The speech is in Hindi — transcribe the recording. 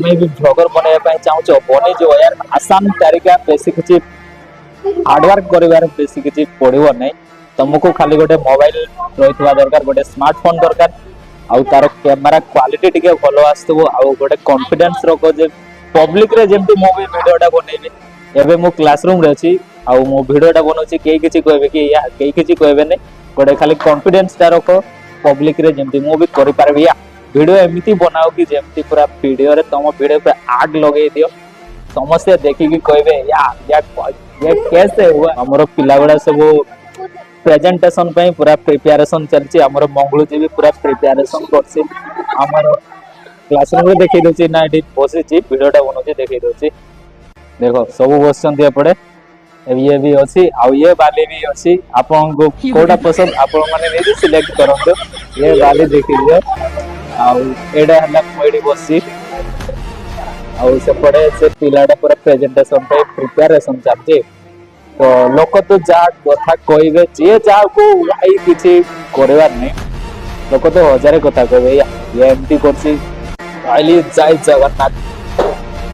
तुम्हें भी ब्लॉगर बनवाई चाहो बनी जो यार आसान तरीका बेसी किसी हार्डवर्क कर बेसी किसी पड़ो नहीं तुमको खाली गोटे मोबाइल रही दरकार गोटे स्मार्टफोन दरकार आउ तार कैमेरा क्वालिटी टिके भल आसो आउ गोटे कॉन्फिडेंस रखो जे पब्लिक रे जेमती मो भी वीडियोटा बनैबी एबे मो क्लासरूम रे अछि आउ मो वीडियोटा बनौछि केही किछि कहबे कि या केही किछि कहबे नै गोटे खाली कॉन्फिडेंस ता रखो पब्लिक रे जेमती मो भी करि पारबी या वीडियो एमिति बनाओ कि जेमती पूरा वीडियो रे तम वीडियो पे आग लगे दियो समस्या देखि कि कहबे या ये कैसे हुआ हमरो पिला गुडा सब प्रेजेंटेशन पे पूरा प्रिपरेशन चलछि हमरो मंगलू जी भी पूरा प्रिपरेशन करछि हमरो क्लासरूम रे देखि दोछि ना एडी बसि छि वीडियोटा बनौछि देखि दोछि देखो सब बसचंती एपड़े ये भी अछि आउ ये बाली भी अछि आपन को कोडा पसंद आपन माने नै सिलेक्ट करंतो ये बाली देखि लियो आउ एडा हला मोइडी बसि आउ से पड़े से पिलाडा पूरा प्रेजेंटेशन पे प्रिपरेशन चलछि तो लोक तो जा कथा कहबे जे जा को भाई किछि करबार नै लोक तो हजारे कथा कहबे ये एमटी करछि आइली जय जगन्नाथ